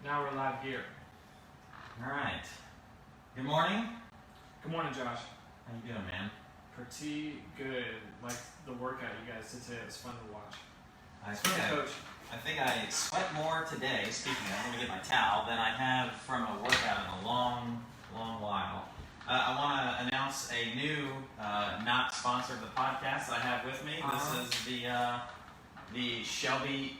Now we're live here. All right. Good morning. Good morning, Josh. How you doing, man? Pretty good. Like the workout you guys did today. It was fun to watch. I think I sweat more today, speaking of, let me get my towel, than I have from a workout in a long while. I want to announce a new, not sponsor of the podcast I have with me. This is the Shelby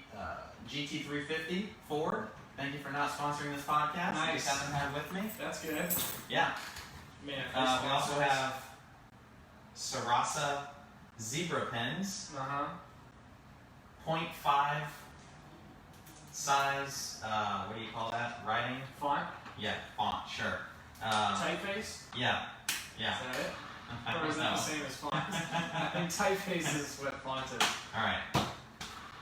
GT350 Ford. Thank you for not sponsoring this podcast. Nice. You haven't had with me. That's good. Yeah. Man, We also have Sarasa zebra pens. 0.5 size, what do you call that? Writing? Font? Yeah, font, sure. Typeface? Yeah. Is that it? I Or don't is that know. the same as font? I think typeface is what font is. Alright.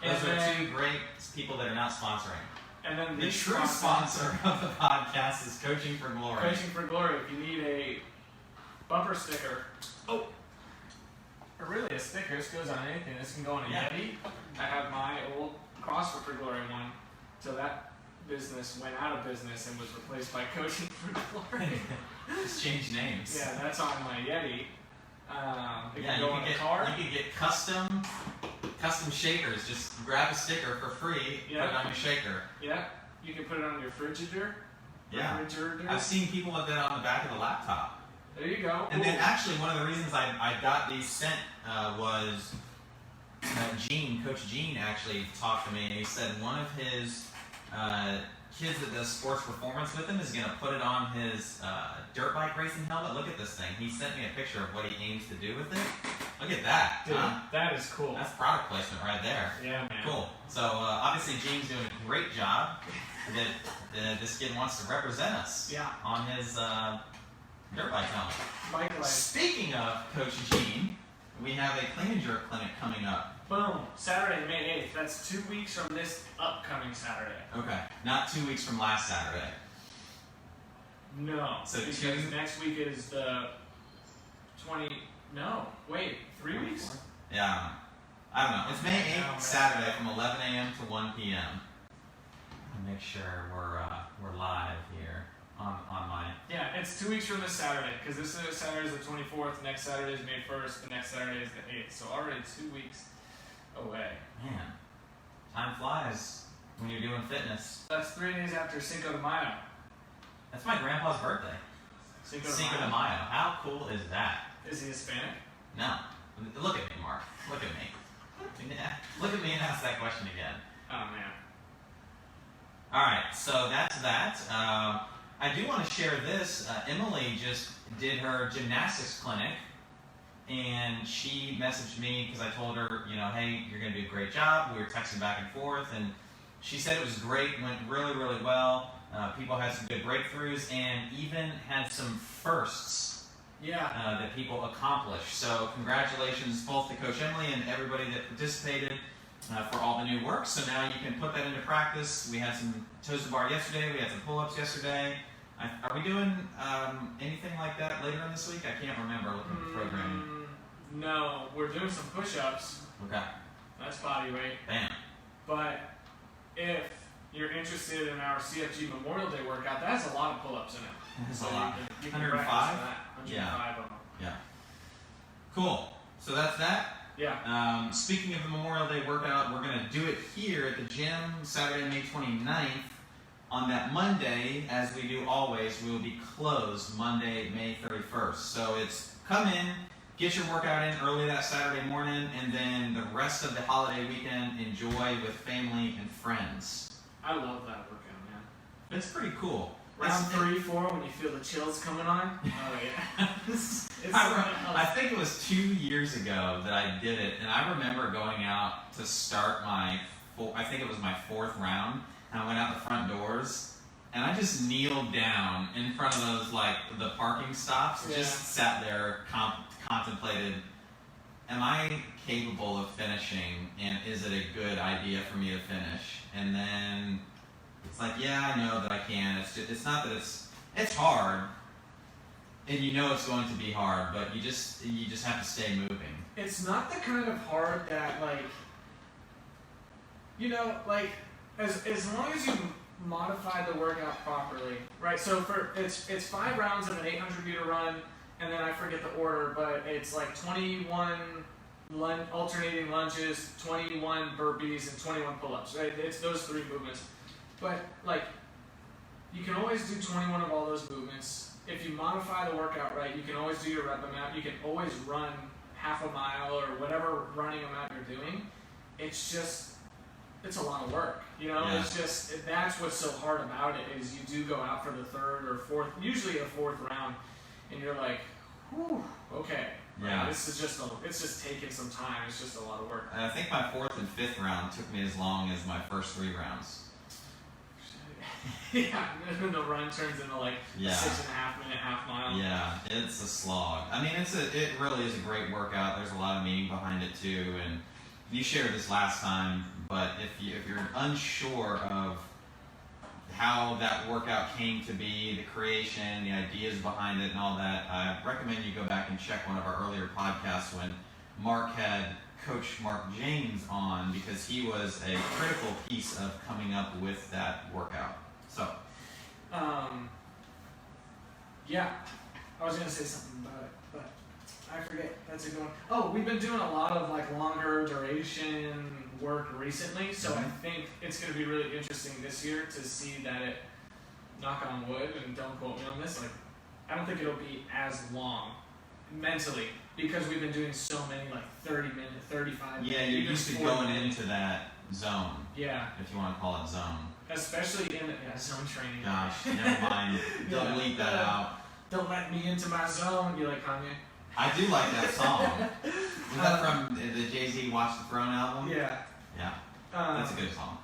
Those are two great people that are not sponsoring. And then The true sponsor of the podcast is Coaching for Glory. Coaching for Glory. If you need a bumper sticker, or really a sticker, this goes on anything. This can go on a Yeti. I have my old CrossFit for Glory one, so that business went out of business and was replaced by Coaching for Glory. Just change names. Yeah, that's on my Yeti. You could get custom shakers. Just grab a sticker for free, put it on your shaker. Yeah, you can put it on your Frigidaire. Yeah. I've seen people with that on the back of the laptop. There you go. And then actually one of the reasons I got these sent was Coach Gene actually talked to me, and he said one of his kids that does sports performance with him is going to put it on his dirt bike racing helmet. Look at this thing. He sent me a picture of what he aims to do with it. Look at that. Dude, that is cool. That's product placement right there. Yeah, man. Cool. So obviously Gene's doing a great job. That this kid wants to represent us on his dirt bike helmet. Bike life. Speaking of Coach Gene, we have a clean and jerk clinic coming up. Boom. Saturday, May 8th. That's 2 weeks from this upcoming Saturday. Okay. Not 2 weeks from last Saturday. No. So because next week is the 3 weeks? Yeah. I don't know. It's May 8th, Saturday from 11 a.m. to 1 p.m. I'll make sure we're live here on my... Yeah, it's 2 weeks from this Saturday, because this Saturday is the 24th, next Saturday is May 1st, the next Saturday is the 8th. So already 2 weeks away. Man, time flies when you're doing fitness. That's 3 days after Cinco de Mayo. That's my grandpa's birthday. Cinco de Mayo. How cool is that? Is he Hispanic? No. Look at me, Mark. Look at me. Look at me and ask that question again. Oh, man. Alright, so that's that. I do want to share this. Emily just did her gymnastics clinic, and she messaged me because I told her, hey, you're going to do a great job. We were texting back and forth, and she said it was great, went really, really well. People had some good breakthroughs, and even had some firsts that people accomplished. So congratulations both to Coach Emily and everybody that participated for all the new work. So now you can put that into practice. We had some toes to bar yesterday. We had some pull-ups yesterday. Are we doing anything like that later in this week? I can't remember looking at the programming. No, we're doing some push-ups. Okay. That's body weight. Bam. But if you're interested in our CFG Memorial Day workout, that has a lot of pull-ups in it. That's a lot. You can 105? practice that. 105 of them. Yeah. Cool. So that's that. Yeah. Speaking of the Memorial Day workout, we're going to do it here at the gym Saturday, May 29th. On that Monday, as we do always, we will be closed Monday, May 31st. So it's come in, get your workout in early that Saturday morning, and then the rest of the holiday weekend, enjoy with family and friends. I love that workout, man. It's pretty cool. Round 3, 4, when you feel the chills coming on. Oh, yeah. I think it was 2 years ago that I did it, and I remember going out to start I think it was my 4th round, and I went out the front doors, and I just kneeled down in front of those, the parking stops, just sat there, contemplated, am I capable of finishing, and is it a good idea for me to finish? And then it's like, yeah, I know that I can. It's not that it's hard, and you know it's going to be hard, but you just have to stay moving. It's not the kind of hard that as long as you modify the workout properly, right? So it's 5 rounds of an 800 meter run, and then I forget the order, but it's like 21 alternating lunges, 21 burpees, and 21 pull-ups, right? It's those 3 movements. But like, you can always do 21 of all those movements. If you modify the workout right, you can always do your rep amount. You can always run half a mile or whatever running amount you're doing. It's a lot of work, you know. Yeah. It's just, that's what's so hard about it, is you do go out for the 3rd or 4th, usually a 4th round, and you're like, whew, okay. Yeah. This is it's just taking some time. It's just a lot of work. I think my 4th and 5th round took me as long as my first 3 rounds. Yeah, and then the run turns into like Yeah. 6.5 minute half mile. Yeah, it's a slog. I mean, it really is a great workout. There's a lot of meaning behind it too, and you shared this last time. But if you're unsure of how that workout came to be, the creation, the ideas behind it, and all that, I recommend you go back and check one of our earlier podcasts when Mark had Coach Mark James on, because he was a critical piece of coming up with that workout. So, yeah, I was gonna say something about it, but I forget. That's a good one. Oh, we've been doing a lot of like longer duration work recently, so I think it's gonna be really interesting this year to see that it, knock on wood, and don't quote me on this, like, I don't think it'll be as long mentally, because we've been doing so many like 30-minute, 35-minute. yeah, you're used to going into that zone, Yeah, if you want to call it zone. especially in zone training. Gosh, never mind. Delete that out. Don't let me into my zone. You like Kanye? I do like that song. Is that from the Jay-Z Watch the Throne album? Yeah. Yeah, that's a good song.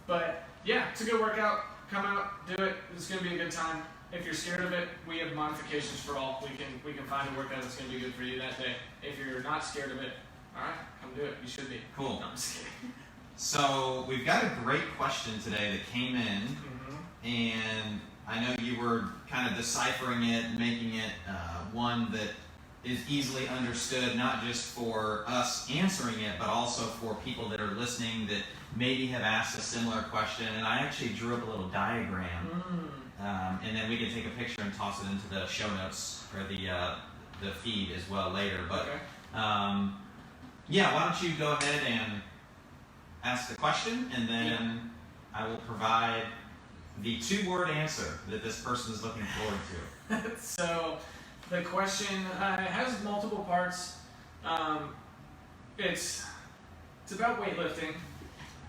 But yeah, it's a good workout. Come out, do it. It's gonna be a good time. If you're scared of it, we have modifications for all. We can find a workout that's gonna be good for you that day. If you're not scared of it, all right, come do it. You should be. Cool. No, I'm just kidding. So we've got a great question today that came in, and I know you were kind of deciphering it, making it one that is easily understood, not just for us answering it, but also for people that are listening that maybe have asked a similar question. And I actually drew up a little diagram, and then we can take a picture and toss it into the show notes or the feed as well later. But yeah, why don't you go ahead and ask the question, and then I will provide the 2-word answer that this person is looking forward to. So the question has multiple parts. It's about weightlifting,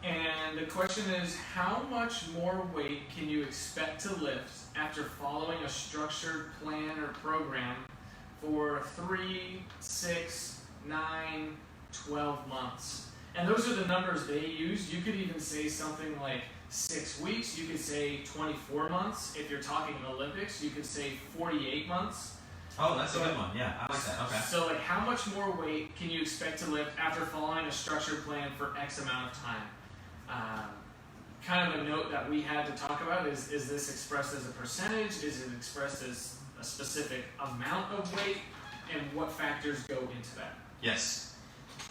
and the question is, how much more weight can you expect to lift after following a structured plan or program for 3, 6, 9, 12 months? And those are the numbers they use. You could even say something like 6 weeks. You could say 24 months. If you're talking Olympics, you could say 48 months. Oh, that's a good one. Yeah, I like that. Okay. So, like, how much more weight can you expect to lift after following a structured plan for X amount of time? Kind of a note that we had to talk about is this expressed as a percentage? Is it expressed as a specific amount of weight? And what factors go into that? Yes.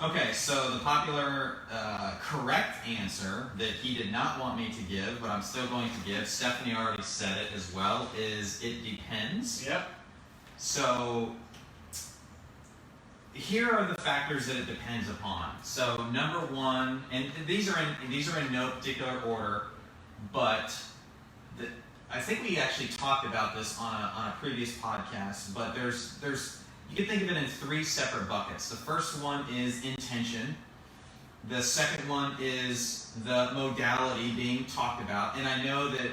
Okay, so the popular correct answer that he did not want me to give, but I'm still going to give, Stephanie already said it as well, is it depends. Yep. So here are the factors that it depends upon. So number one, and these are in no particular order, but I think we actually talked about this on a previous podcast. But there's you can think of it in 3 separate buckets. The first one is intention. The second one is the modality being talked about, and I know that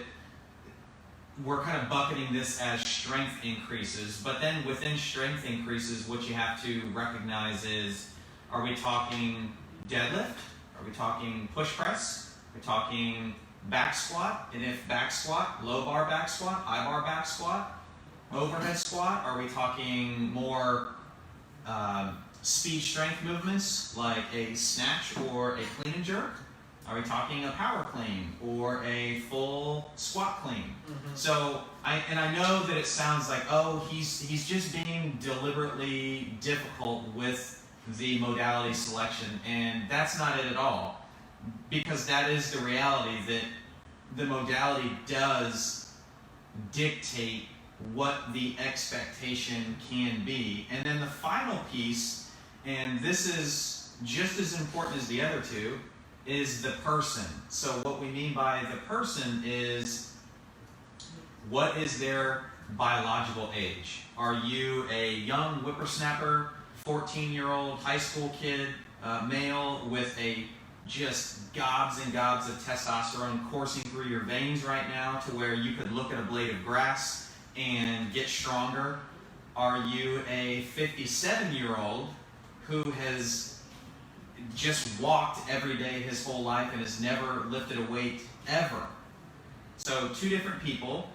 we're kind of bucketing this as strength increases, but then within strength increases, what you have to recognize is, are we talking deadlift? Are we talking push press? Are we talking back squat? And if back squat, low bar back squat, high bar back squat, overhead squat? Are we talking more speed strength movements like a snatch or a clean and jerk? Are we talking a power clean or a full squat clean? So I know that it sounds like, oh, he's just being deliberately difficult with the modality selection, and that's not it at all, because that is the reality that the modality does dictate what the expectation can be. And then the final piece, and this is just as important as the other two, is the person. So what we mean by the person is, what is their biological age? Are you a young whippersnapper, 14-year-old high school kid, male with just gobs and gobs of testosterone coursing through your veins right now to where you could look at a blade of grass and get stronger? Are you a 57-year-old who has just walked every day his whole life and has never lifted a weight ever? So two different people,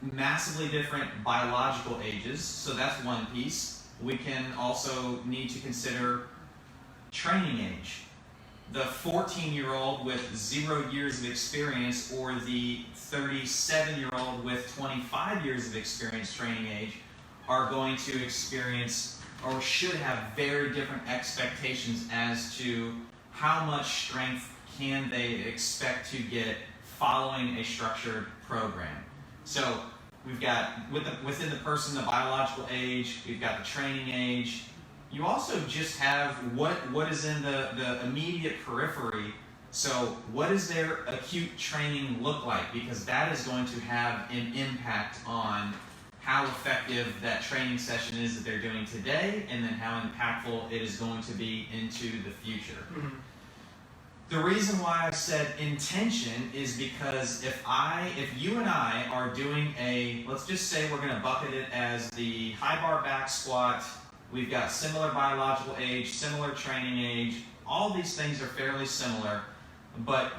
massively different biological ages, so that's one piece. We can also need to consider training age. The 14-year-old with 0 years of experience or the 37-year-old with 25 years of experience training age are going to experience or should have very different expectations as to how much strength can they expect to get following a structured program. So we've got, within the person, the biological age, we've got the training age. You also just have what is in the immediate periphery. So what does their acute training look like? Because that is going to have an impact on how effective that training session is that they're doing today, and then how impactful it is going to be into the future. Mm-hmm. The reason why I said intention is because if you and I are doing let's just say we're going to bucket it as the high bar back squat. We've got similar biological age, similar training age. All these things are fairly similar, but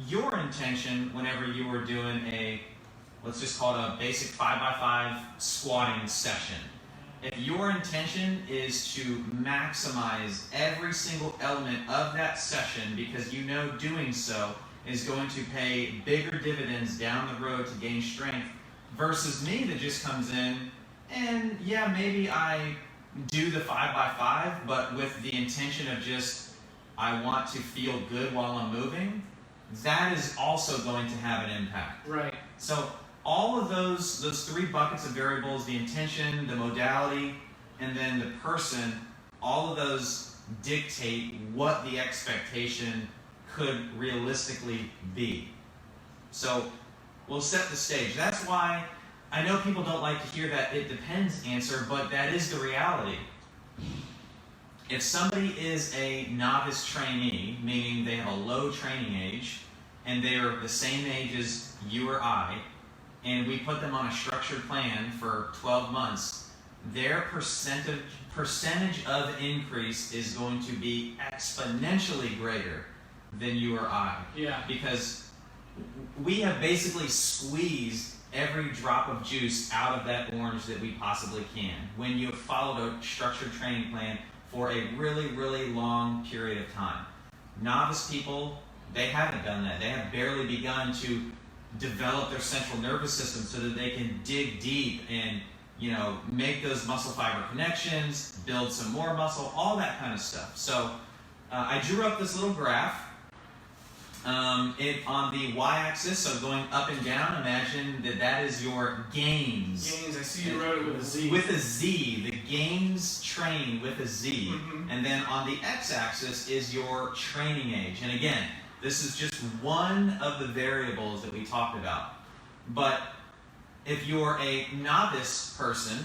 your intention whenever you were doing let's just call it a basic 5x5 squatting session. If your intention is to maximize every single element of that session because you know doing so is going to pay bigger dividends down the road to gain strength, versus me that just comes in and yeah, maybe I do the 5x5, but with the intention of just, I want to feel good while I'm moving, that is also going to have an impact. Right. So all of those three buckets of variables, the intention, the modality, and then the person, all of those dictate what the expectation could realistically be. So we'll set the stage. That's why I know people don't like to hear that "it depends" answer, but that is the reality. If somebody is a novice trainee, meaning they have a low training age, and they are the same age as you or I, and we put them on a structured plan for 12 months, their percentage of increase is going to be exponentially greater than you or I. Yeah. Because we have basically squeezed every drop of juice out of that orange that we possibly can when you have followed a structured training plan for a really, really long period of time. Novice people, they haven't done that. They have barely begun to develop their central nervous system so that they can dig deep and, make those muscle fiber connections, build some more muscle, all that kind of stuff. So I drew up this little graph. On the y-axis, so going up and down, imagine that is your gains. Gains, I see you wrote it with a Z. With a Z, the gains trained with a Z. Mm-hmm. And then on the x-axis is your training age. And again, this is just one of the variables that we talked about. But if you're a novice person,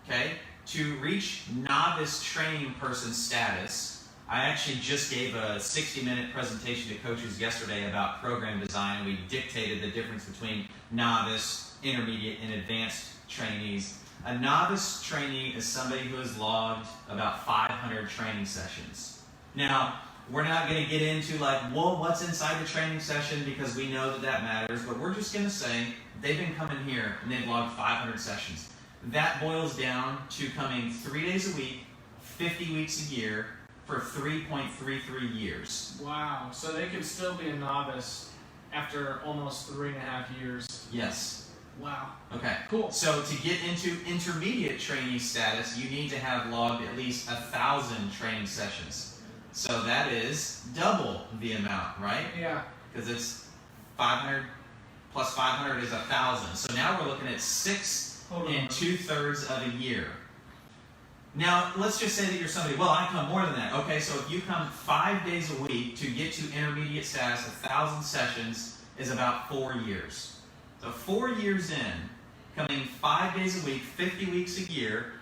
okay, to reach novice training person status, I actually just gave a 60-minute presentation to coaches yesterday about program design. We dictated the difference between novice, intermediate, and advanced trainees. A novice trainee is somebody who has logged about 500 training sessions. Now, we're not going to get into what's inside the training session because we know that matters, but we're just going to say they've been coming here and they've logged 500 sessions. That boils down to coming 3 days a week, 50 weeks a year, for 3.33 years. Wow. So they can still be a novice after almost 3.5 years. Yes. Wow. Okay. Cool. So to get into intermediate trainee status, you need to have logged at least 1,000 training sessions. So that is double the amount, right? Yeah. Because it's 500 500 is 1,000. So now we're looking at 6 2/3 of a year. Now, let's just say that you're somebody, well, I come more than that. Okay, so if you come 5 days a week to get to intermediate status, 1,000 sessions is about 4 years. So 4 years in, coming 5 days a week, 50 weeks a year,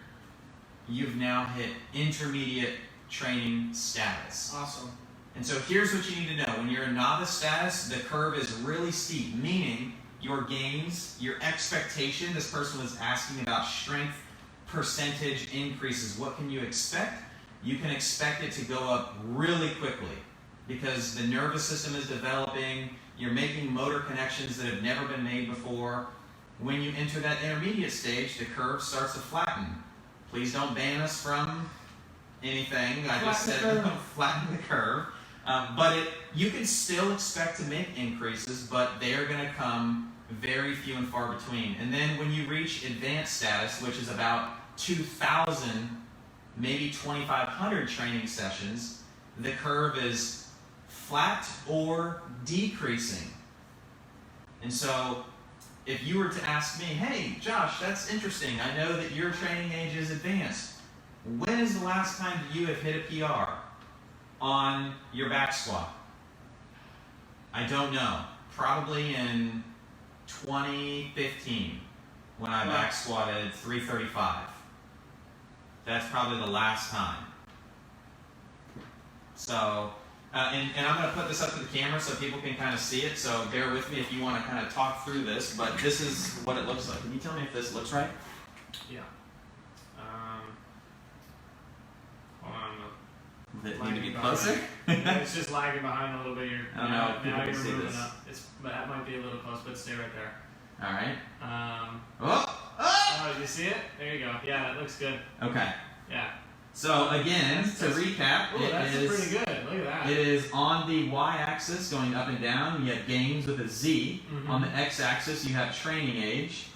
you've now hit intermediate training status. Awesome. And so here's what you need to know. When you're in novice status, the curve is really steep, meaning your gains, your expectation, this person was asking about strength percentage increases. What can you expect? You can expect it to go up really quickly because the nervous system is developing, you're making motor connections that have never been made before. When you enter that intermediate stage, the curve starts to flatten. Please don't ban us from anything. I just said flatten the curve. You can still expect to make increases, but they are going to come very few and far between. And then when you reach advanced status, which is about 2,000, maybe 2,500 training sessions, the curve is flat or decreasing. And so if you were to ask me, hey, Josh, that's interesting. I know that your training age is advanced. When is the last time that you have hit a PR on your back squat? I don't know. Probably in 2015 when I back squatted 335. That's probably the last time. So, and I'm going to put this up to the camera so people can kind of see it. So bear with me if you want to kind of talk through this. But this is what it looks like. Can you tell me if this looks right? Yeah. Hold on. Does it need to be closer? It's just lagging behind a little bit. I don't know if people can see this. But that might be a little close, but stay right there. All right. Oh, you see it? There you go. Yeah, that looks good. Okay. Yeah. So again, to recap, that's pretty good. Look at that. It is on the y-axis going up and down. You have gains with a Z. Mm-hmm. On the x-axis, you have training age.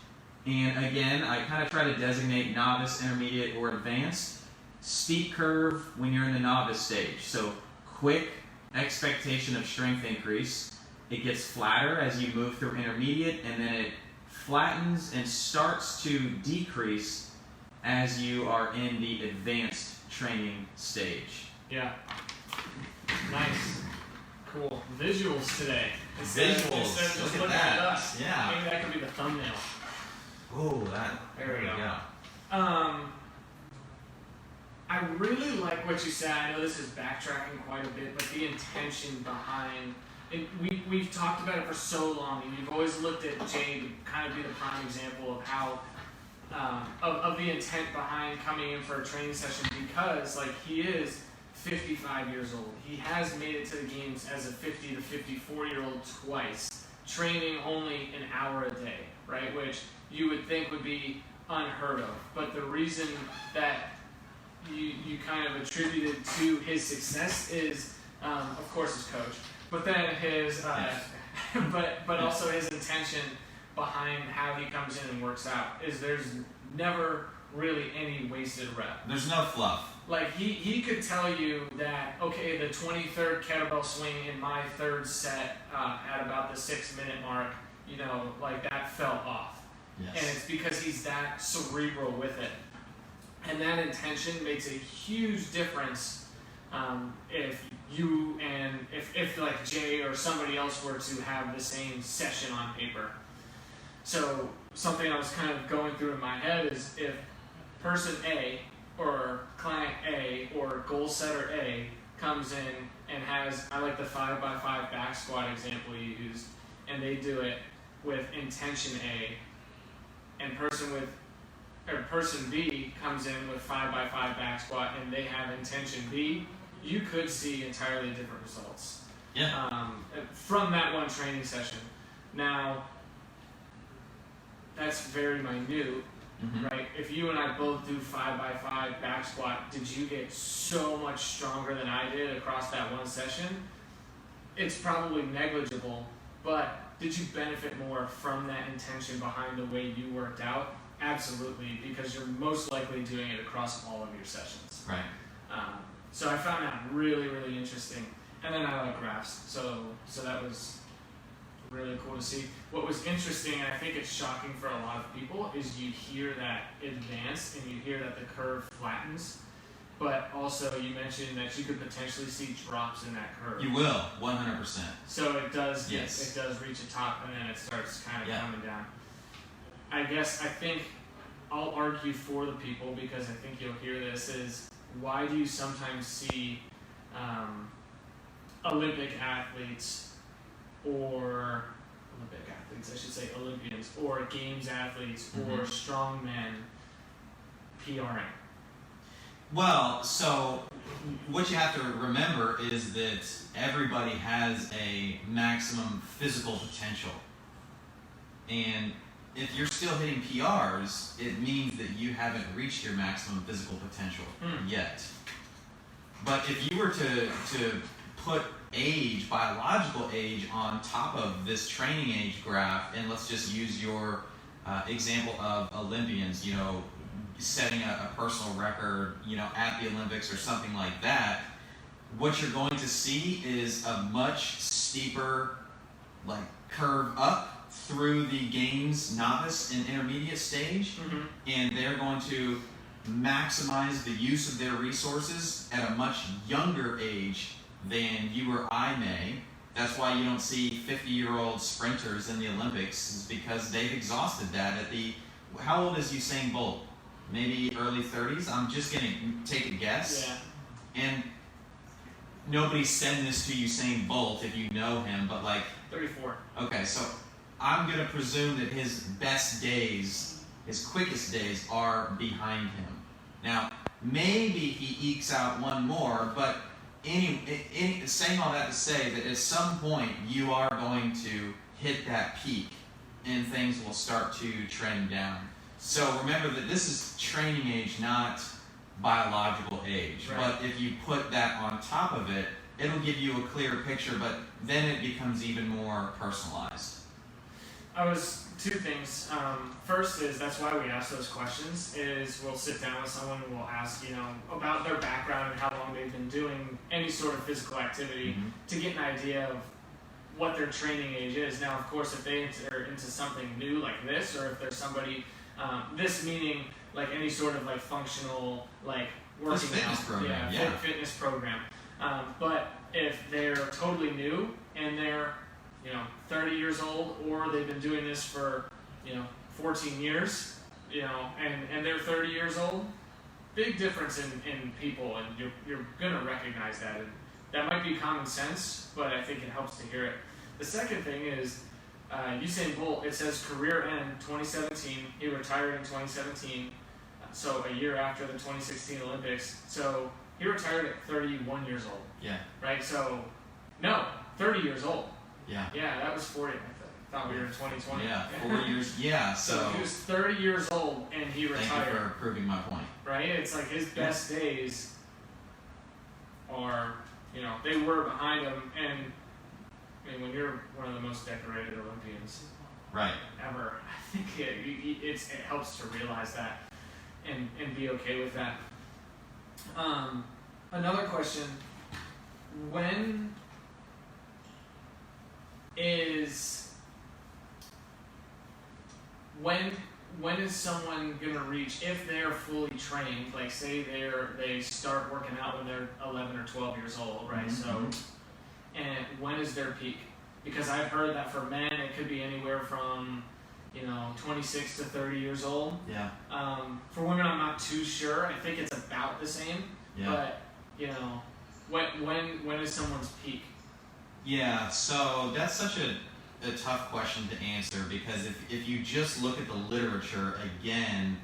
And again, I kind of try to designate novice, intermediate, or advanced. Steep curve when you're in the novice stage. So quick expectation of strength increase. It gets flatter as you move through intermediate, and then it flattens and starts to decrease as you are in the advanced training stage. Yeah. Nice. Cool. Visuals today. Instead of just look looking at at that. us. Yeah. Maybe that could be the thumbnail. Oh, that. There we go. I really like what you said. I know this is backtracking quite a bit, but the intention behind it, we've talked about it for so long, and you've always looked at Jay to kind of be the prime example of how of the intent behind coming in for a training session, because like he is 55 years old. He has made it to the games as a 50 to 54-year-old twice, training only an hour a day, right? Which you would think would be unheard of. But the reason that you kind of attributed to his success is, of course, his coach, but then his, but also his intention behind how he comes in and works out is there's never really any wasted rep. There's no fluff. Like he could tell you that, okay, the 23rd kettlebell swing in my third set at about the 6-minute mark, you know, like that fell off. Yes. And it's because he's that cerebral with it. And that intention makes a huge difference if you and if like Jay or somebody else were to have the same session on paper. So something I was kind of going through in my head is if person A or client A or goal setter A comes in and has, I like the 5x5 back squat example you used, and they do it with intention A, and person B comes in with 5x5 back squat and they have intention B, you could see entirely different results. Yeah. From that one training session. Now, that's very minute, right? If you and I both do 5x5 back squat, did you get so much stronger than I did across that one session? It's probably negligible, but did you benefit more from that intention behind the way you worked out? Absolutely, because you're most likely doing it across all of your sessions. Right. So I found that really, really interesting. And then I like graphs, so that was really cool to see. What was interesting, and I think it's shocking for a lot of people, is you hear that advance and you hear that the curve flattens, but also you mentioned that you could potentially see drops in that curve. You will, 100%. So it does Yes. it does reach a top and then it starts kind of Yeah. coming down. I think I'll argue for the people, because I think you'll hear this, is why do you sometimes see Olympic athletes, or Olympians, or games athletes, or strongmen PRing? Well, so what you have to remember is that everybody has a maximum physical potential. And if you're still hitting PRs, it means that you haven't reached your maximum physical potential yet. But if you were to put age, biological age, on top of this training age graph, and let's just use your example of Olympians, setting a personal record, at the Olympics or something like that, what you're going to see is a much steeper, curve up through the games novice and intermediate stage, and they're going to maximize the use of their resources at a much younger age than you or I may. That's why you don't see 50-year-old sprinters in the Olympics, is because they've exhausted that at the... How old is Usain Bolt? Maybe early 30s? I'm just going to take a guess. Yeah. And nobody's said this to Usain Bolt if you know him, but 34. Okay, so I'm going to presume that his best days, his quickest days, are behind him. Now, maybe he ekes out one more, but saying all that to say that at some point you are going to hit that peak and things will start to trend down. So remember that this is training age, not biological age. Right. But if you put that on top of it, it'll give you a clearer picture, but then it becomes even more personalized. Two things. First is, that's why we ask those questions, is we'll sit down with someone and we'll ask, about their background and how long they've been doing any sort of physical activity to get an idea of what their training age is. Now, of course, if they enter into something new like this, or if there's somebody, this meaning any sort of functional, working fitness out, program, fitness program. But if they're totally new and they're 30 years old, or they've been doing this for 14 years, and they're 30 years old, big difference in people, and you're gonna recognize that. And that might be common sense, but I think it helps to hear it. The second thing is, Usain Bolt, it says career end 2017. He retired in 2017, so a year after the 2016 Olympics. So he retired at 31 years old. Yeah. Right? So, no, 30 years old. Yeah. Yeah, that was 40. I thought we were in 2020. Yeah, 4 years. Yeah, so he was 30 years old and he retired. Thank you for proving my point. Right? It's his best days are, they were behind him. And when you're one of the most decorated Olympians ever, I think it helps to realize that and be okay with that. Another question: When is someone gonna reach, if they're fully trained, say they start working out when they're 11 or 12 years old, right? So, and when is their peak? Because I've heard that for men it could be anywhere from 26 to 30 years old. Yeah. For women, I'm not too sure. I think it's about the same. Yeah. But when is someone's peak? Yeah, so that's such a tough question to answer, because if you just look at the literature, again,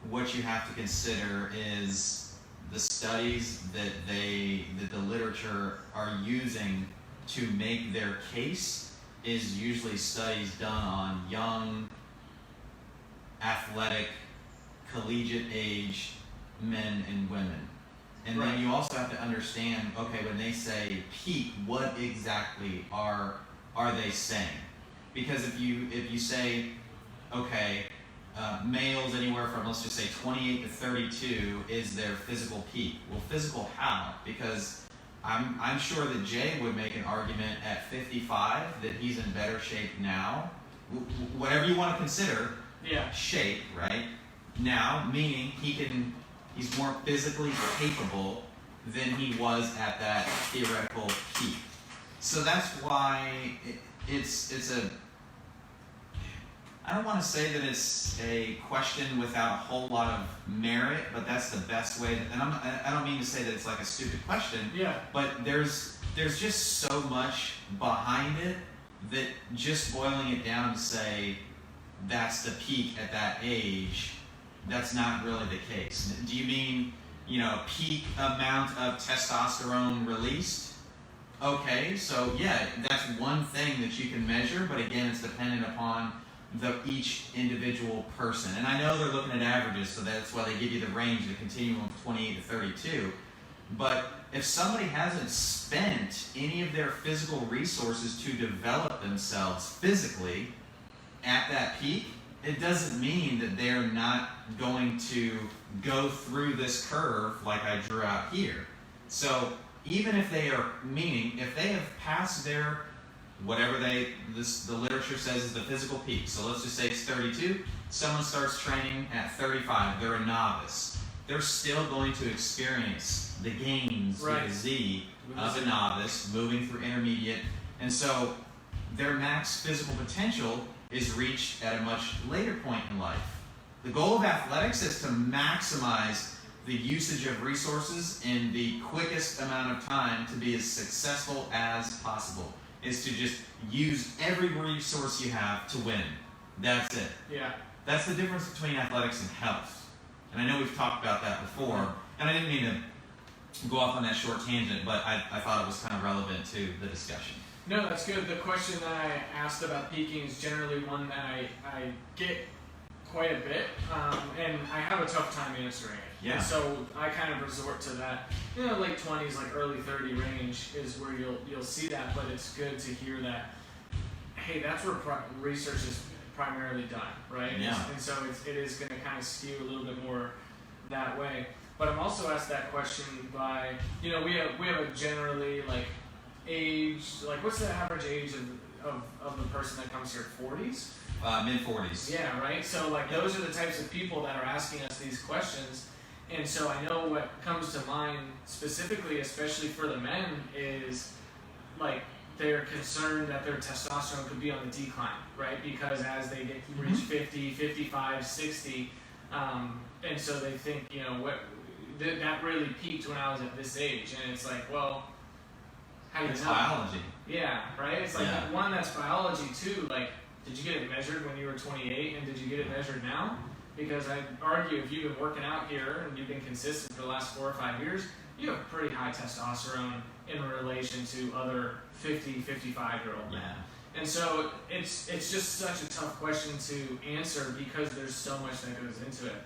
what you have to consider is the studies that the literature are using to make their case is usually studies done on young, athletic, collegiate age men and women. And Right. then you also have to understand, okay, when they say peak, what exactly are they saying? Because if you say, okay, males anywhere from, let's just say 28 to 32 is their physical peak. Well, physical how? Because I'm sure that Jay would make an argument at 55 that he's in better shape now. Whatever you want to consider shape, right? Now, meaning he's more physically capable than he was at that theoretical peak. So that's why it's a, I don't want to say that it's a question without a whole lot of merit, but that's the best way. And I don't mean to say that it's like a stupid question. Yeah. But there's just so much behind it that just boiling it down to say that's the peak at that age, that's not really the case. Do you mean, peak amount of testosterone released? Okay, so yeah, that's one thing that you can measure, but again, it's dependent upon each individual person. And I know they're looking at averages, so that's why they give you the range, the continuum of 28 to 32. But if somebody hasn't spent any of their physical resources to develop themselves physically at that peak, it doesn't mean that they're not going to go through this curve like I drew out here. So even if they are, meaning if they have passed their whatever the literature says is the physical peak. So let's just say it's 32. Someone starts training at 35. They're a novice. They're still going to experience the gains with a Z of a novice moving through intermediate. And so their max physical potential is reached at a much later point in life. The goal of athletics is to maximize the usage of resources in the quickest amount of time to be as successful as possible. Is to just use every resource you have to win. That's it. Yeah. That's the difference between athletics and health. And I know we've talked about that before, and I didn't mean to go off on that short tangent, but I thought it was kind of relevant to the discussion. No, that's good. The question that I asked about peaking is generally one that I get quite a bit, and I have a tough time answering it. Yeah. And so I kind of resort to that, late 20s, like early 30 range is where you'll see that, but it's good to hear that, hey, that's where research is primarily done, right? Yeah. And so it is going to kind of skew a little bit more that way. But I'm also asked that question by, we have a generally like age, like what's the average age of the person that comes here? 40s? Mid-40s. Yeah, right? So like those are the types of people that are asking us these questions. And so I know what comes to mind specifically, especially for the men, is like they're concerned that their testosterone could be on the decline, right? Because as they get reach 50, 55, 60, and so they think, that really peaked when I was at this age. And it's like, well, how do you know? It's biology. Yeah, right? It's like, one, that's biology, too. Like, did you get it measured when you were 28, and did you get it measured now? Because I'd argue if you've been working out here and you've been consistent for the last 4 or 5 years, you have pretty high testosterone in relation to other 50, 55-year-old men. Yeah. And so it's just such a tough question to answer because there's so much that goes into it.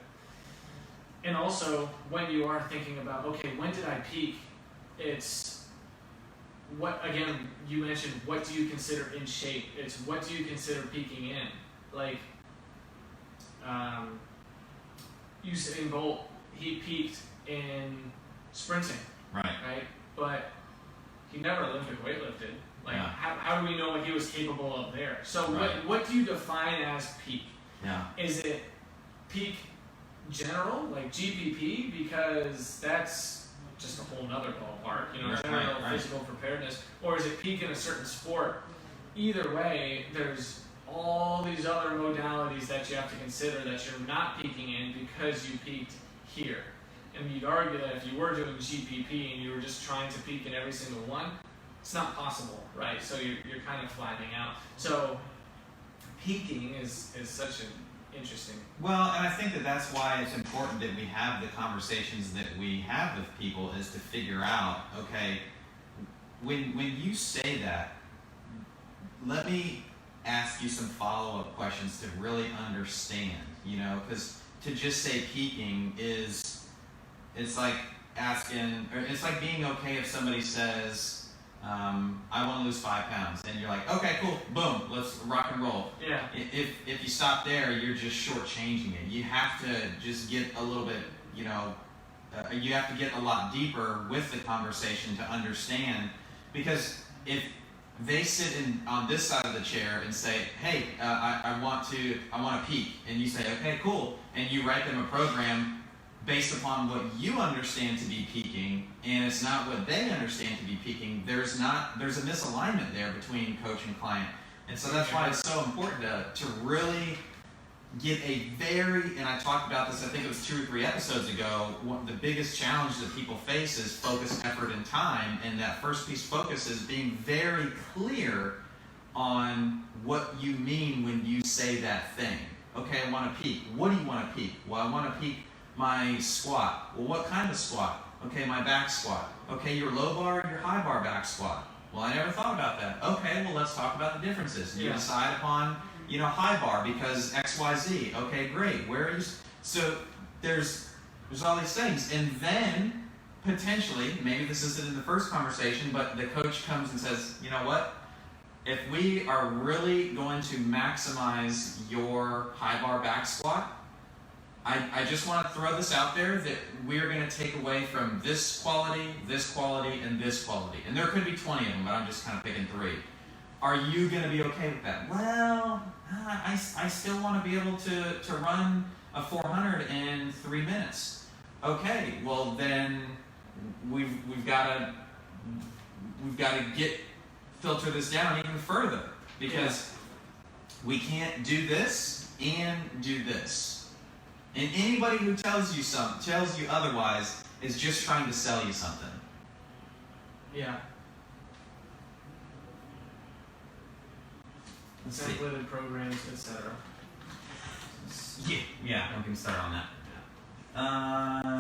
And also, when you are thinking about, okay, when did I peak? It's what, again, you mentioned, what do you consider in shape? It's what do you consider peaking in? Like, Usain Bolt, he peaked in sprinting, right? But he never Olympic weightlifted. Like, how do we know what he was capable of there? So what do you define as peak? Yeah. Is it peak general, like GPP, because that's just a whole nother ballpark, general physical preparedness, or is it peak in a certain sport? Either way, there's all these other modalities that you have to consider that you're not peaking in because you peaked here. And you'd argue that if you were doing GPP and you were just trying to peak in every single one, it's not possible, right? So you're kind of flattening out. So peaking is such an interesting. Well, and I think that's why it's important that we have the conversations that we have with people, is to figure out, okay, when you say that, let me ask you some follow-up questions to really understand, because to just say peaking it's like asking, or it's like being okay if somebody says, I want to lose 5 pounds, and you're like, okay, cool, boom, let's rock and roll. Yeah. If you stop there, you're just shortchanging it. You have to just get a little bit, you have to get a lot deeper with the conversation to understand, because if they sit on this side of the chair and say, hey, I want to peak, and you say, okay, cool, and you write them a program based upon what you understand to be peaking, and it's not what they understand to be peaking, there's a misalignment there between coach and client. And so that's why it's so important to really get and I talked about this, I think it was 2 or 3 episodes ago, the biggest challenge that people face is focus, effort, and time, and that first piece, focus, is being very clear on what you mean when you say that thing. Okay, I want to peak. What do you want to peak? Well, I want to peak my squat. Well, what kind of squat? Okay, my back squat. Okay, your low bar and your high bar back squat. Well, I never thought about that. Okay, well, let's talk about the differences. You decide upon, high bar because XYZ. Okay, great. Where are you? So there's all these things. And then, potentially, maybe this isn't in the first conversation, but the coach comes and says, you know what? If we are really going to maximize your high bar back squat, I just want to throw this out there that we're going to take away from this quality, and this quality. And there could be 20 of them, but I'm just kind of picking 3. Are you going to be okay with that? Well, I still want to be able to run a 400 in 3 minutes. Okay, well then we've got to filter this down even further, because we can't do this and do this. And anybody who tells you otherwise is just trying to sell you something. Yeah. Templated programs, etc. Yeah. Don't get me started on that.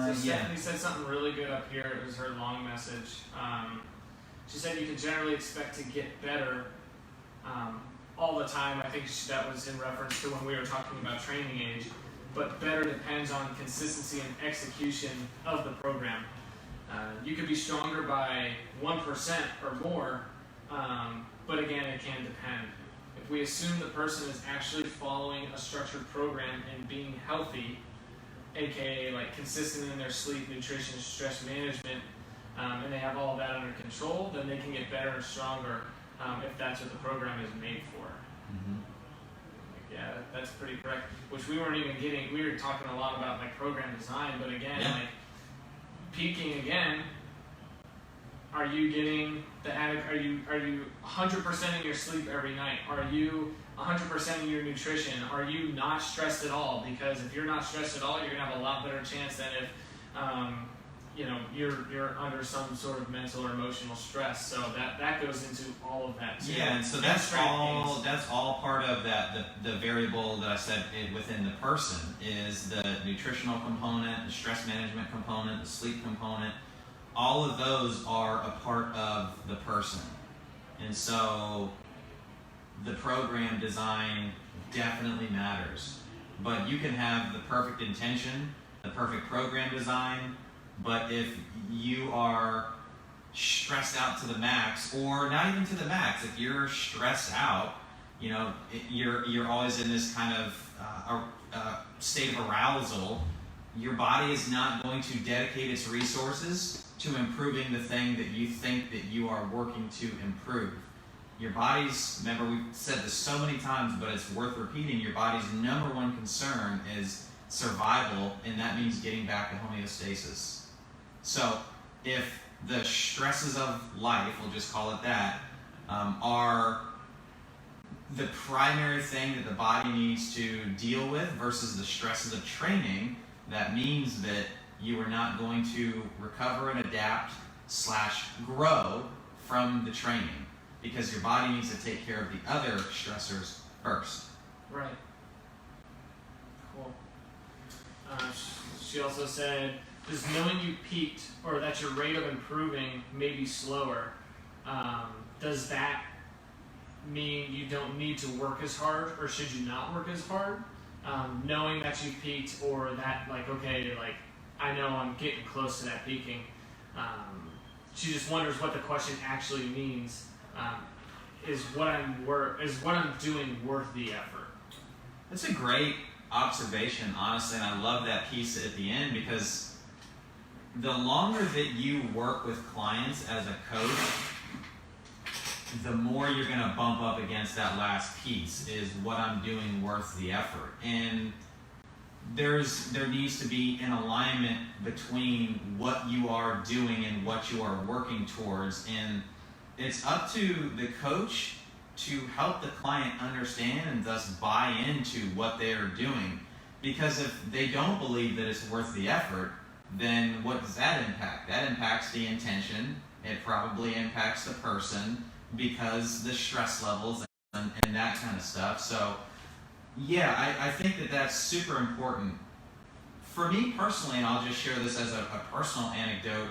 So Stephanie said something really good up here. It was her long message. She said you can generally expect to get better all the time. I think that was in reference to when we were talking about training age. But better depends on consistency and execution of the program. You could be stronger by 1% or more, but again, it can depend. If we assume the person is actually following a structured program and being healthy, aka like consistent in their sleep, nutrition, stress management, and they have all of that under control, then they can get better and stronger if that's what the program is made for. Mm-hmm. Yeah, that's pretty correct. Which we weren't even getting. We were talking a lot about like program design, but again, like peaking again. Are you getting the are you 100% in your sleep every night? Are you 100% in your nutrition? Are you not stressed at all? Because if you're not stressed at all, you're gonna have a lot better chance than if you're under some sort of mental or emotional stress. So that goes into all of that too. Yeah, and so that's all part of that. The variable that I said within the person is the nutritional component, the stress management component, the sleep component. All of those are a part of the person. And so the program design definitely matters. But you can have the perfect intention, the perfect program design, but if you are stressed out to the max, or not even to the max, if you're stressed out, you're always in this kind of state of arousal, your body is not going to dedicate its resources to improving the thing that you think that you are working to improve. Your body's, remember we've said this so many times, but it's worth repeating, your body's number one concern is survival, and that means getting back to homeostasis. So if the stresses of life, we'll just call it that, are the primary thing that the body needs to deal with versus the stresses of training, that means that you are not going to recover and adapt / grow from the training, because your body needs to take care of the other stressors first. Right. Cool. She also said, does knowing you peaked or that your rate of improving may be slower, does that mean you don't need to work as hard, or should you not work as hard? Knowing that you peaked, or that I know I'm getting close to that peaking. She just wonders what the question actually means. Is what I'm doing worth the effort? That's a great observation, honestly, and I love that piece at the end, because the longer that you work with clients as a coach, the more you're going to bump up against that last piece, is what I'm doing worth the effort. And there needs to be an alignment between what you are doing and what you are working towards. And it's up to the coach to help the client understand and thus buy into what they are doing. Because if they don't believe that it's worth the effort, then what does that impact? That impacts the intention. It probably impacts the person, because the stress levels and that kind of stuff. So yeah, I think that that's super important. For me personally, and I'll just share this as a personal anecdote,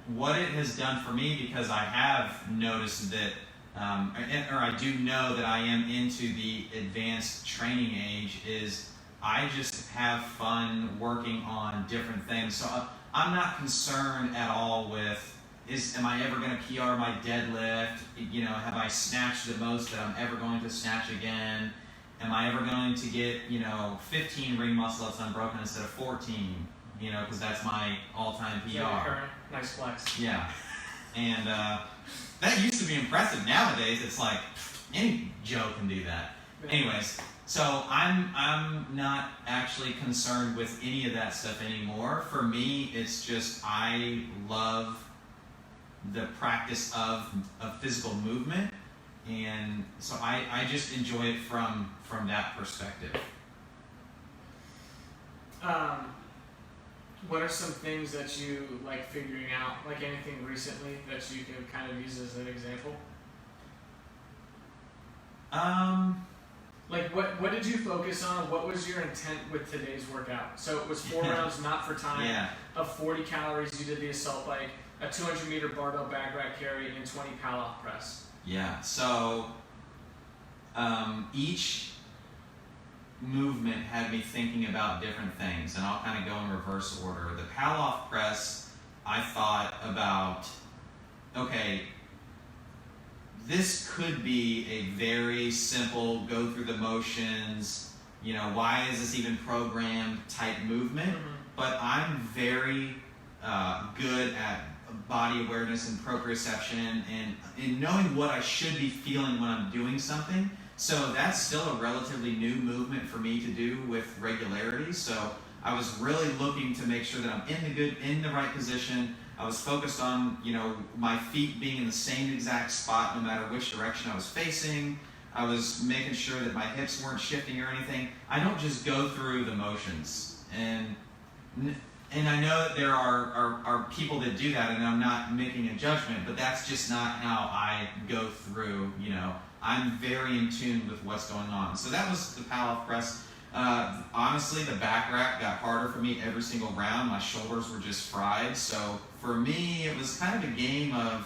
what it has done for me, because I have noticed that, or I do know that I am into the advanced training age, is I just have fun working on different things. So I'm not concerned at all with, am I ever going to PR my deadlift? Have I snatched the most that I'm ever going to snatch again? Am I ever going to get, 15 ring muscle ups unbroken instead of 14? Because that's my all-time PR. Nice flex. Yeah. And that used to be impressive. Nowadays, it's like, any Joe can do that. Yeah. Anyways, so I'm not actually concerned with any of that stuff anymore. For me, it's just I love the practice of physical movement, and so I just enjoy it from that perspective. What are some things that you like figuring out, like anything recently that you can kind of use as an example? Like what did you focus on? What was your intent with today's workout? So it was 4 rounds, not for time, Yeah. of 40 calories. You did the assault bike, a 200-meter barbell back rack carry, and 20 pal-off press. Yeah. So each movement had me thinking about different things, and I'll kind of go in reverse order. The pal-off press, I thought about, okay, this could be a very simple, go through the motions, why is this even programmed type movement? Mm-hmm. But I'm very good at body awareness and proprioception and knowing what I should be feeling when I'm doing something. So that's still a relatively new movement for me to do with regularity. So I was really looking to make sure that I'm in the right position. I was focused on, my feet being in the same exact spot no matter which direction I was facing. I was making sure that my hips weren't shifting or anything. I don't just go through the motions. And I know that there are people that do that, and I'm not making a judgment, but that's just not how I go through, I'm very in tune with what's going on. So that was the pal-off press. Honestly, the back rack got harder for me every single round. My shoulders were just fried. So for me, it was kind of a game of,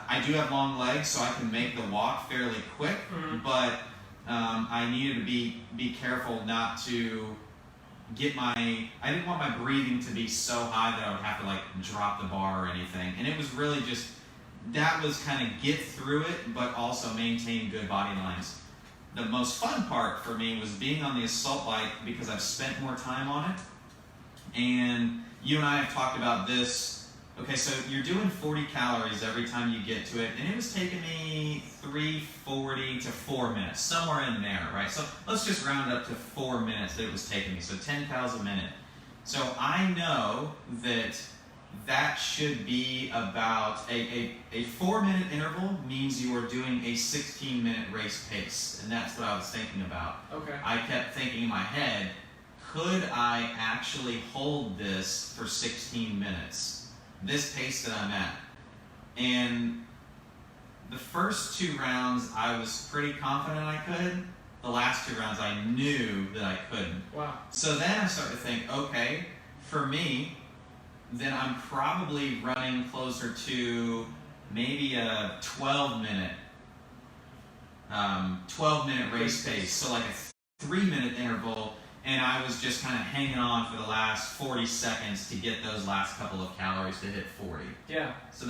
I do have long legs, so I can make the walk fairly quick, Mm-hmm. but I needed to be careful not to I didn't want my breathing to be so high that I would have to drop the bar or anything. And it was really just, that was kind of get through it, but also maintain good body lines. The most fun part for me was being on the assault bike, because I've spent more time on it. And you and I have talked about this. Okay, so you're doing 40 calories every time you get to it, and it was taking me 3:40 to 4 minutes, somewhere in there, right? So let's just round up to 4 minutes that it was taking me, so 10 calories a minute. So I know that should be about a 4-minute interval means you are doing a 16-minute race pace, and that's what I was thinking about. Okay. I kept thinking in my head, could I actually hold this for 16 minutes? This pace that I'm at. And the first 2 rounds, I was pretty confident I could. The last 2 rounds, I knew that I couldn't. Wow. So then I started to think, okay, for me, then I'm probably running closer to maybe a 12-minute race pace. So like a 3-minute interval. And I was just kind of hanging on for the last 40 seconds to get those last couple of calories to hit 40. Yeah. So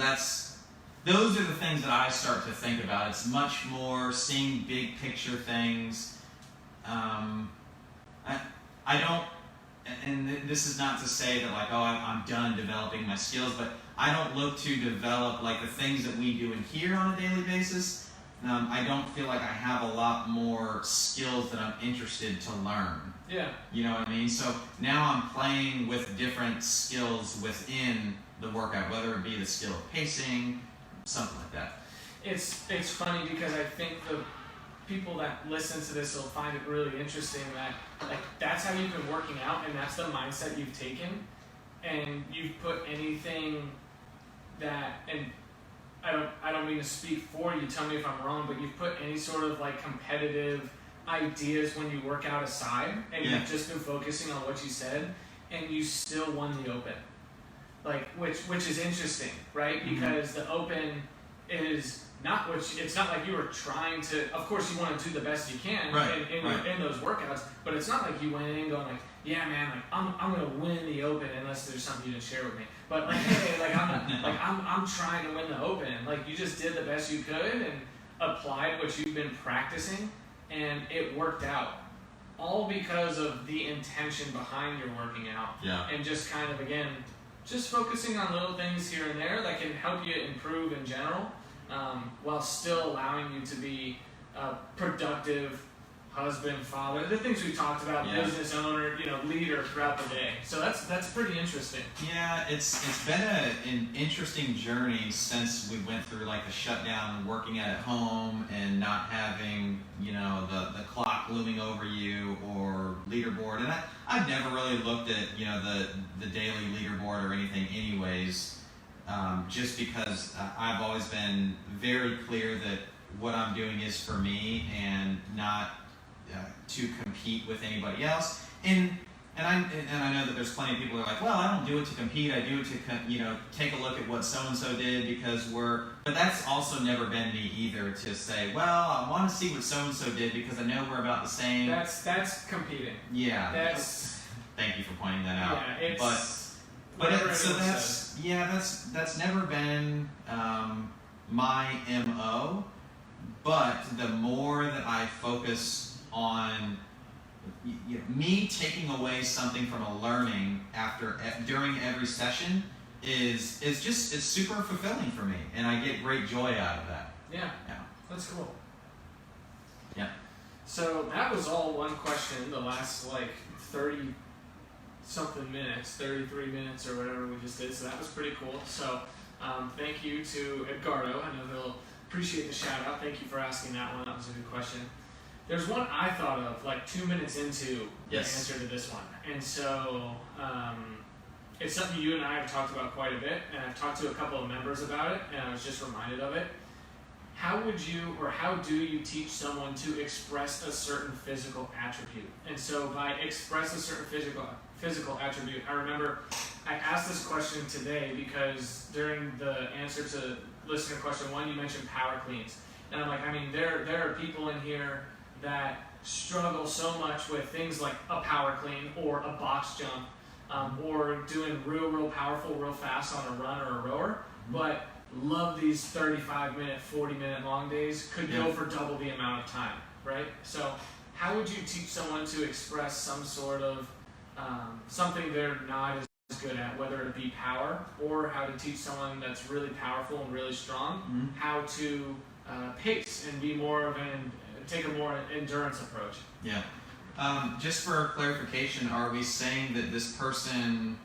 those are the things that I start to think about. It's much more seeing big picture things. I don't, this is not to say that like, oh, I'm done developing my skills, but I don't look to develop like the things that we do in here on a daily basis. I don't feel like I have a lot more skills that I'm interested to learn. Yeah. You know what I mean? So now I'm playing with different skills within the workout, whether it be the skill of pacing, something like that. It's funny because I think the people that listen to this will find it really interesting that like that's how you've been working out and that's the mindset you've taken, and you've put anything that, and I don't mean to speak for you, tell me if I'm wrong, but you've put any sort of like competitive ideas when you work out aside, and you've just been focusing on what you said, and you still won the Open. Like, which is interesting, right? Because the Open is not it's not like you were trying to, of course you want to do the best you can in those workouts, but it's not like you went in going like, yeah man, like I'm gonna win the Open unless there's something you didn't share with me. But like, hey, like I'm trying to win the Open. Like you just did the best you could and applied what you've been practicing, and it worked out. All because of the intention behind your working out. Yeah. And just kind of, again, just focusing on little things here and there that can help you improve in general, while still allowing you to be a productive husband, father, the things we talked about, business owner, leader throughout the day. So that's pretty interesting. Yeah, it's been an interesting journey since we went through like the shutdown, working at home and not having, the clock looming over you or leaderboard. And I've never really looked at, the daily leaderboard or anything anyways, just because I've always been very clear that what I'm doing is for me and not to compete with anybody else. And I know that there's plenty of people who are like, well, I don't do it to compete. I do it to take a look at what so and so did because but that's also never been me either, to say, well, I want to see what so and so did because I know we're about the same. That's competing. Yeah. Thank you for pointing that out. Yeah, that's never been my MO. But the more that I focus on me taking away something from a learning during every session is super fulfilling for me, and I get great joy out of that. Yeah. That's cool. Yeah. So that was all one question. The last 30 something minutes, 33 minutes or whatever we just did. So that was pretty cool. So thank you to Edgardo. I know he'll appreciate the shout out. Thank you for asking that one. That was a good question. There's one I thought of 2 minutes into the answer to this one. And so it's something you and I have talked about quite a bit, and I've talked to a couple of members about it, and I was just reminded of it. How do you teach someone to express a certain physical attribute? And so by express a certain physical attribute, I remember I asked this question today because during the answer to listener question 1, you mentioned power cleans. And I'm like, there are people in here that struggle so much with things like a power clean or a box jump, or doing real powerful, real fast on a run or a rower, but love these 35-minute, 40-minute long days, could go for double the amount of time, right? So how would you teach someone to express some sort of something they're not as good at, whether it be power, or how to teach someone that's really powerful and really strong, how to pace and be take a more endurance approach? Yeah. Just for clarification, are we saying that this person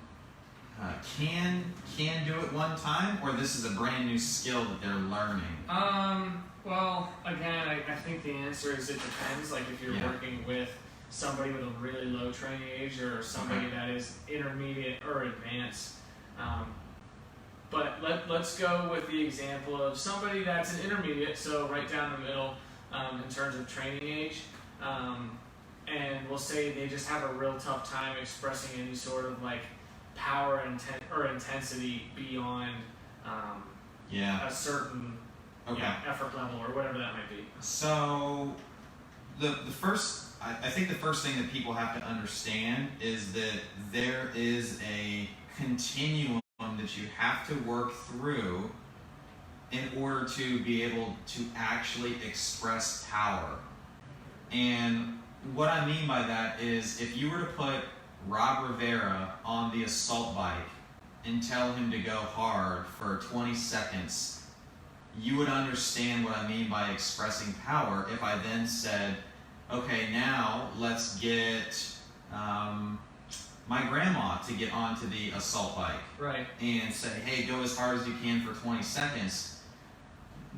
can do it one time, or this is a brand new skill that they're learning? Well, again, I think the answer is it depends. Like if you're working with somebody with a really low training age or somebody that is intermediate or advanced. But let's go with the example of somebody that's an intermediate, so right down the middle in terms of training age. And we'll say they just have a real tough time expressing any sort of power or intensity beyond a certain effort level or whatever that might be. So I think the first thing that people have to understand is that there is a continuum that you have to work through in order to be able to actually express power. And what I mean by that is if you were to put Rob Rivera on the assault bike and tell him to go hard for 20 seconds, you would understand what I mean by expressing power if I then said, okay, now let's get my grandma to get onto the assault bike. Right. And say, hey, go as hard as you can for 20 seconds.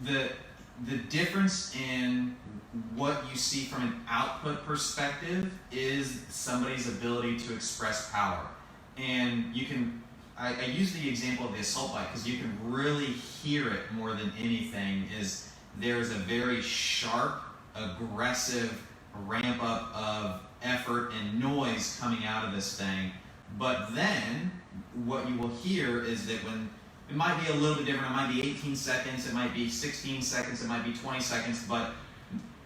The difference in what you see from an output perspective is somebody's ability to express power. And you can, I use the example of the assault bike because you can really hear it more than anything. Is there's a very sharp, aggressive ramp up of effort and noise coming out of this thing. But then what you will hear is that when it might be a little bit different, it might be 18 seconds, it might be 16 seconds, it might be 20 seconds, but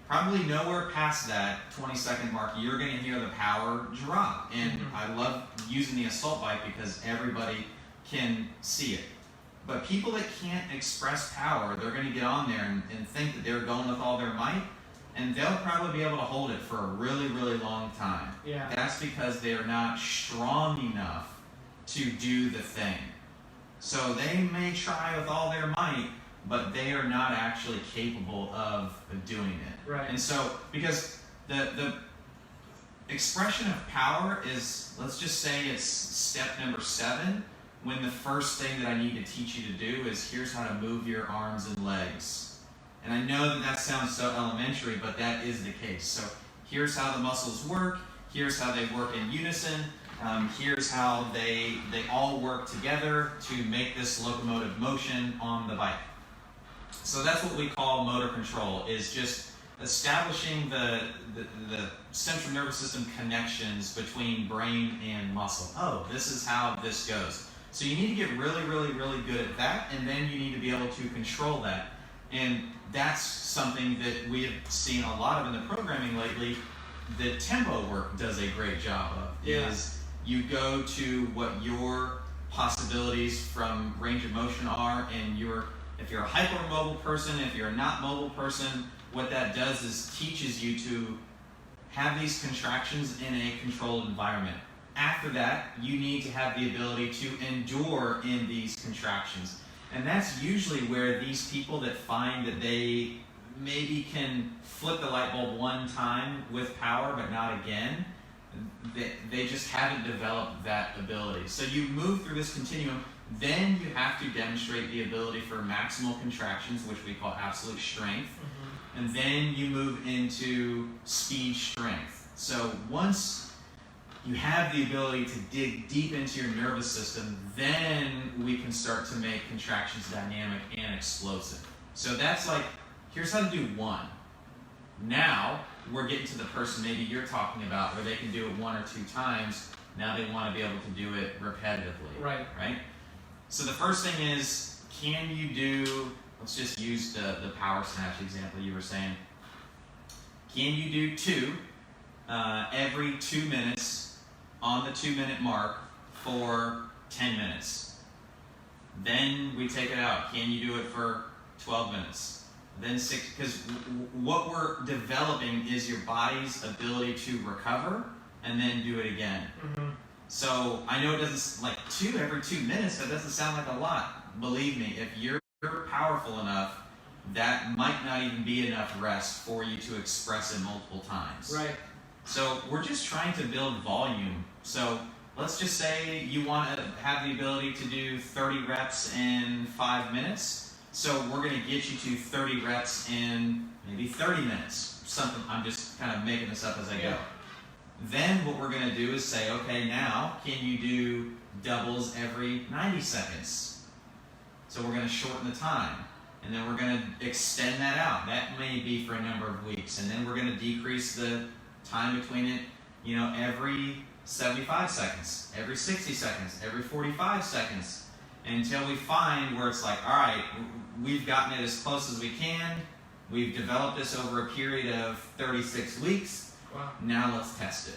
probably nowhere past that 20-second mark, you're going to hear the power drop. And I love using the assault bike because everybody can see it. But people that can't express power, they're going to get on there and think that they're going with all their might, and they'll probably be able to hold it for a really, really long time. Yeah. That's because they're not strong enough to do the thing. So they may try with all their might, but they are not actually capable of doing it. Right. And so, because the expression of power is, let's just say it's step number 7, when the first thing that I need to teach you to do is here's how to move your arms and legs. And I know that that sounds so elementary, but that is the case. So here's how the muscles work, here's how they work in unison, here's how they all work together to make this locomotive motion on the bike. So that's what we call motor control, is just establishing the central nervous system connections between brain and muscle. Oh, this is how this goes. So you need to get really, really, really good at that, and then you need to be able to control that. And that's something that we have seen a lot of in the programming lately that tempo work does a great job of. Is you go to what your possibilities from range of motion are, and if you're a hypermobile person, if you're a not mobile person, what that does is teaches you to have these contractions in a controlled environment. After that, you need to have the ability to endure in these contractions. And that's usually where these people that find that they maybe can flip the light bulb one time with power but not again, they just haven't developed that ability. So you move through this continuum, then you have to demonstrate the ability for maximal contractions, which we call absolute strength, and then you move into speed strength. So once you have the ability to dig deep into your nervous system, then we can start to make contractions dynamic and explosive. So that's like, here's how to do 1. Now, we're getting to the person maybe you're talking about where they can do it 1 or 2 times. Now they want to be able to do it repetitively. Right. So the first thing is, can you do, let's just use the power snatch example you were saying. Can you do 2 every 2 minutes on the 2-minute mark for 10 minutes? Then we take it out. Can you do it for 12 minutes? Then 6, because what we're developing is your body's ability to recover and then do it again. So I know it doesn't, like 2 every 2 minutes, that doesn't sound like a lot. Believe me, if you're powerful enough, that might not even be enough rest for you to express it multiple times. Right. So we're just trying to build volume. So let's just say you want to have the ability to do 30 reps in 5 minutes. So we're going to get you to 30 reps in maybe 30 minutes. Something, I'm just kind of making this up as I go. Then what we're going to do is say, okay, now can you do doubles every 90 seconds? So we're going to shorten the time. And then we're going to extend that out. That may be for a number of weeks. And then we're going to decrease the time between it, every 75 seconds, every 60 seconds, every 45 seconds, until we find where it's like, all right, we've gotten it as close as we can. We've developed this over a period of 36 weeks. Wow. Now let's test it.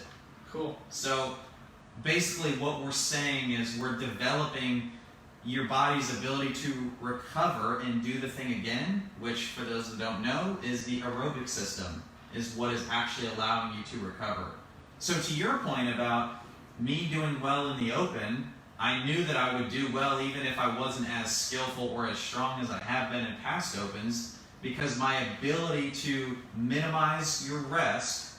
Cool. So basically what we're saying is we're developing your body's ability to recover and do the thing again, which for those that don't know is the aerobic system, is what is actually allowing you to recover. So to your point about me doing well in the open, I knew that I would do well even if I wasn't as skillful or as strong as I have been in past opens, because my ability to minimize your rest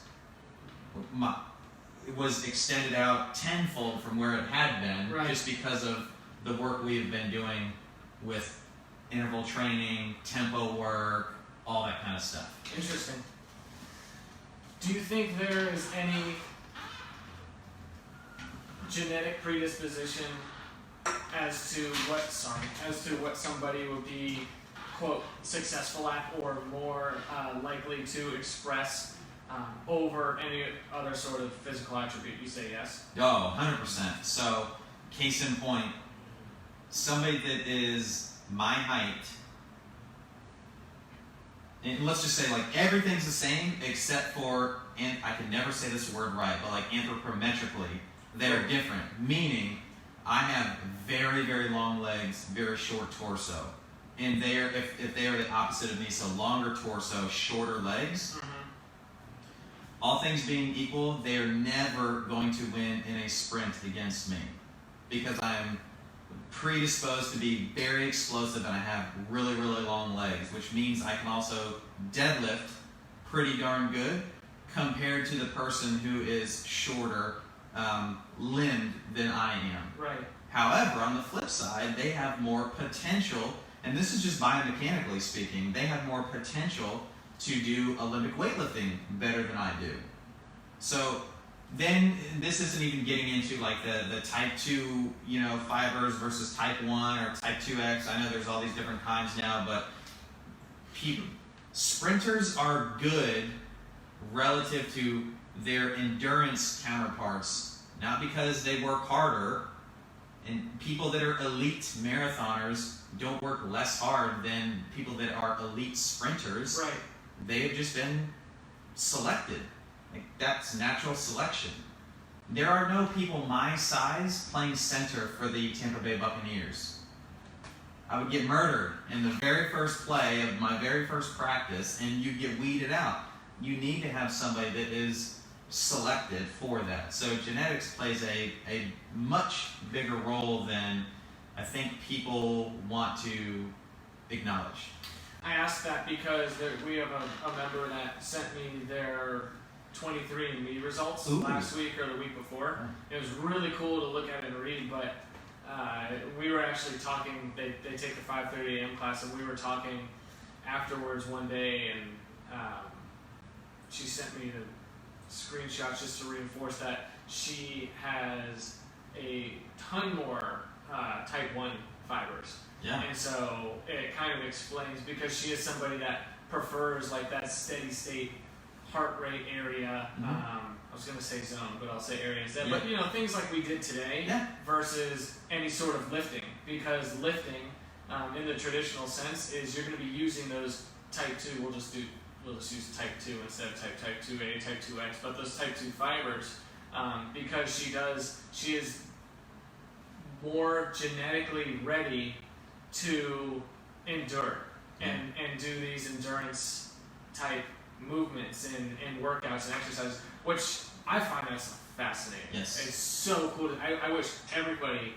was extended out tenfold from where it had been, just because of the work we have been doing with interval training, tempo work, all that kind of stuff. Interesting. Do you think there is any genetic predisposition as to what somebody would be, quote, successful at, or more likely to express over any other sort of physical attribute? You say yes? Oh, 100%. So, case in point, somebody that is my height, and let's just say like everything's the same except for, and I can never say this word right, but like anthropometrically, they're different. Meaning, I have very, very long legs, very short torso. And if they are the opposite of me, so longer torso, shorter legs, all things being equal, they are never going to win in a sprint against me, because I'm predisposed to be very explosive and I have really, really long legs, which means I can also deadlift pretty darn good compared to the person who is shorter limbed than I am. Right. However, on the flip side, they have more potential, and this is just biomechanically speaking, they have more potential to do Olympic weightlifting better than I do. So then this isn't even getting into like the type 2, fibers versus type 1 or type 2X. I know there's all these different kinds now, but sprinters are good relative to their endurance counterparts, not because they work harder. And people that are elite marathoners don't work less hard than people that are elite sprinters. Right. They have just been selected. Like, that's natural selection. There are no people my size playing center for the Tampa Bay Buccaneers. I would get murdered in the very first play of my very first practice, and you get weeded out. You need to have somebody that is selected for that. So genetics plays a much bigger role than I think people want to acknowledge. I asked that because we have a member that sent me their 23andMe results last week or the week before. It was really cool to look at and read, but we were actually talking, they take the 5:30 a.m. class, and we were talking afterwards one day, and she sent me the screenshots just to reinforce that she has a ton more type 1 fibers. Yeah. And so it kind of explains, because she is somebody that prefers like that steady state heart rate area. I was going to say zone, but I'll say area instead. Yeah. But things like we did today versus any sort of lifting, because lifting in the traditional sense is you're going to be using those type 2. We'll just use type 2 instead of type 2A, type 2X, but those type 2 fibers, because she is more genetically ready to endure and do these endurance type movements and workouts and exercises, which I find that's fascinating. Yes. It's so cool. I wish everybody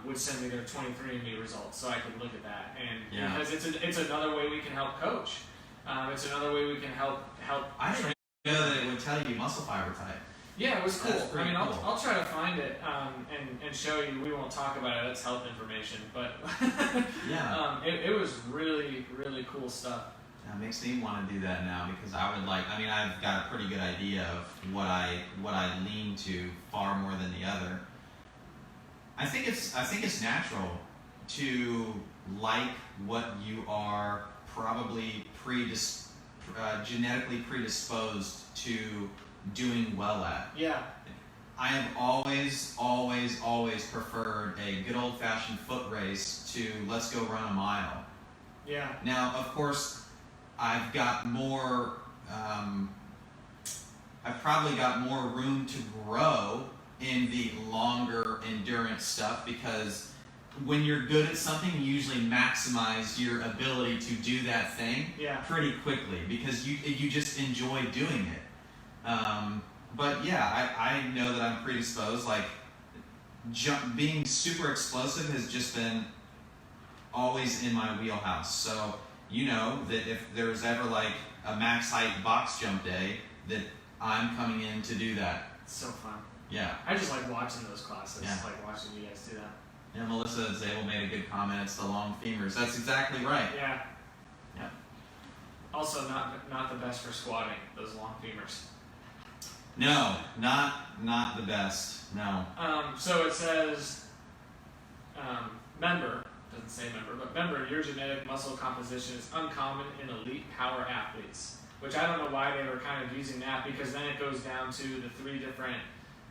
would send me their 23andMe results so I could look at that, and because it's another way we can help coach. It's another way we can help. I didn't know that it would tell you muscle fiber type. Yeah, it was cool. That's pretty cool. I'll try to find it and show you. We won't talk about it. It's health information, but it was really, really cool stuff. That makes me want to do that now, because I've got a pretty good idea of what I lean to far more than the other. I think it's natural to like what you are probably genetically predisposed to doing well at. Yeah. I have always preferred a good old-fashioned foot race to let's go run a mile. Yeah. Now, of course, I've got more. I've probably got more room to grow in the longer endurance stuff, because when you're good at something, you usually maximize your ability to do that thing pretty quickly, because you just enjoy doing it. But yeah, I know that I'm predisposed. Like, being super explosive has just been always in my wheelhouse. So you know that if there's ever like a max height box jump day, that I'm coming in to do that. It's so fun. Yeah. I just like watching those classes. Yeah. Like watching you guys do that. Yeah, Melissa Zabel made a good comment. It's the long femurs. That's exactly right. Yeah. Yeah. Also, not the best for squatting. Those long femurs. No, not the best. No. So it says, member, doesn't say member, but member, your genetic muscle composition is uncommon in elite power athletes. Which I don't know why they were kind of using that, because then it goes down to the 3 different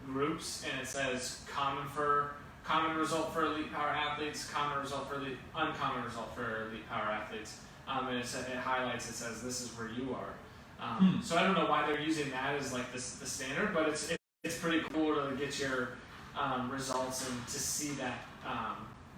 groups, and it says common result for elite power athletes, common result for uncommon result for elite power athletes. And it highlights, it says this is where you are. So I don't know why they're using that as like the standard, but it's pretty cool to get your results and to see that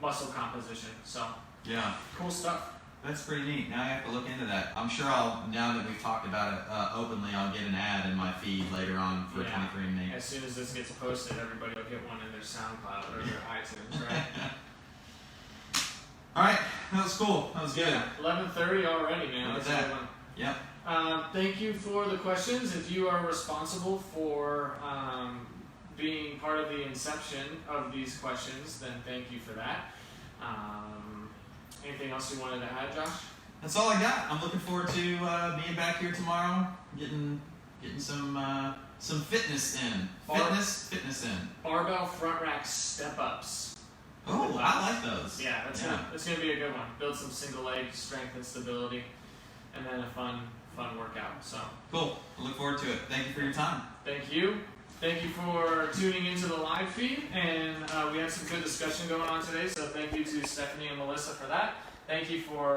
muscle composition. So Yeah. cool stuff. That's pretty neat. Now I have to look into that. I'm sure now that we've talked about it openly, I'll get an ad in my feed later on for 23andMe. As soon as this gets posted, everybody will get one in their SoundCloud or their iTunes, right? All right, that was cool. That was good. Yeah, 11:30 already, man. Look at That's a that. good one. Yep. Thank you for the questions. If you are responsible for being part of the inception of these questions, then thank you for that. Anything else you wanted to add, Josh? That's all I got. I'm looking forward to being back here tomorrow, getting some fitness in. Fitness in. Barbell front rack step-ups. Oh, I like those. Yeah, that's gonna be a good one. Build some single leg strength and stability, and then a fun workout. So cool. I look forward to it. Thank you for your time. thank you. Thank you for tuning into the live feed, and we had some good discussion going on today, so thank you to Stephanie and Melissa for that. Thank you for